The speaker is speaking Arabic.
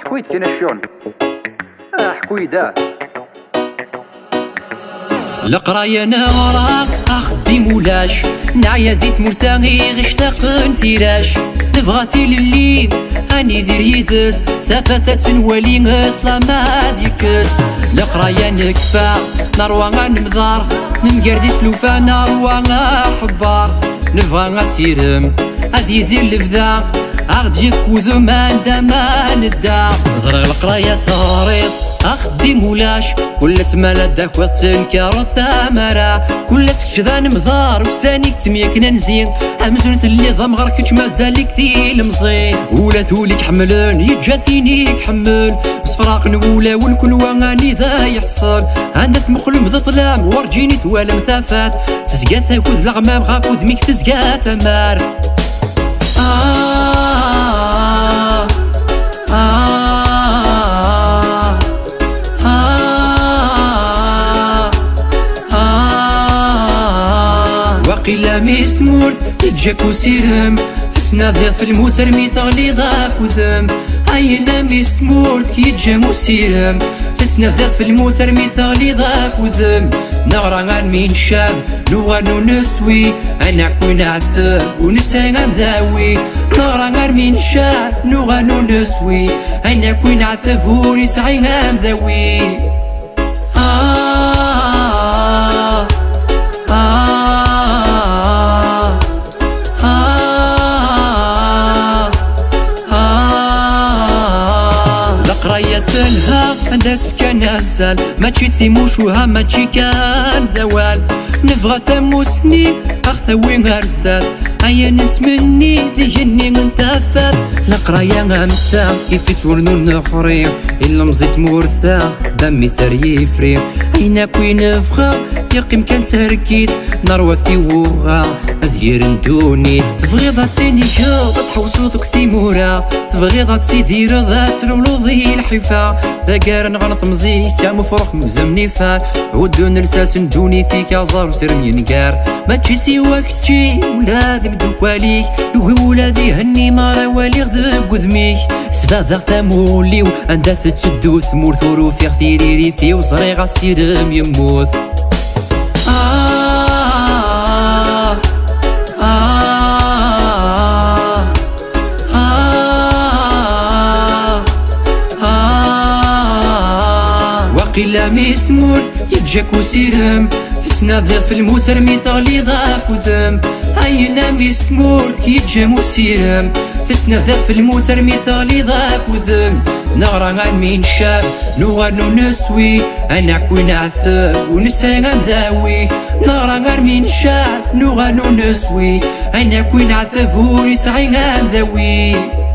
حكويت كاين الشون حكويدا القراية نغرا أخدي مولاش نعيا ذي ثمرتاغي غشتاق ثيراش نبغاتي للي هاني ذير يدس ثافثة نولي نطلع ما ديكس القراية نكفى نروى نمضار نمقر ذي ثلوفا نروى حبار نبغى نسيرم هذي ذي الفذا أغد جيفكو ذمان دما ندا زرغ القراية ثاريض أخدي مولاش كل اسما لداك وقت تنكر الثمرة كل سكشذا نمضار وسانيك تميكنا نزين أمزون اللي ضمغر كتش مازالك ذي المزين ولا ثوليك حملن يتجاثينيك حمل بصفراق نقولا والكل وغاني ذا يحصل عندك مقلم ذا طلام ورجيني ثوال مثافات تزقى ثاكوذ الغمام غاكوذ ميك تزقى ثمار وقيلا ميستمورث يجاكو سيرم تسنا ذا في الموت رمي ثغلي ضاف وذم عينا ميستمورث كي يجامو سيرم تسنا ذا في الموت رمي ثغلي ضاف وذم نغرى عن مين شاب نغنو نسوي انا كون عثر ونسعي عن ذاوي نغرى عن مين شاب نغنو نسوي انا كون عثر ونسعي عن ذاوي القراية ثلها نداس كان نزال ماشي تيموشوها ماشي كان ذوال نبغى ثموسني أخذوي غرزداد هيا نتمني ذي جني نتفاد القراية غامتا يفيت ورنو نخري إلا مزيد مورثا دمي ثري يفري أين كوين نفخا يقيم كان تركيت نروى ثيوغا ذير ندوني تبغي ذا تينيكا تحوسو ذوك ثيمورا تبغي ذا تسيدير ذا ترولو ذي الحفا ذا قارن غنط مزيكا مفرخ مزمني فار ودون رساس ندوني فيك زار وسرم ينقار ما تشي وقتي ولا ذي بدوكواليك يوهي ولا ذي هني ما والي غذب وذميك سفا ذا ثمولي وعندها تتسدو ثمور ثورو في اختيري ريثي وصري غاسيرم يموت وقيلا ميستمورث يجاكو سيرم تسنا ذا في الموت رمي ثغلي ضاف وذم عينا ميستمورث كي يجامو سيرم تسنا ذا في الموت رمي ثغلي ضاف وذم نغرى عن مين شاب نغنو نسوي انا كون عثر ونسعي عن ذاوي نغرى عن مين شاب نغنو نسوي انا كون عثر ونسعي عن ذاوي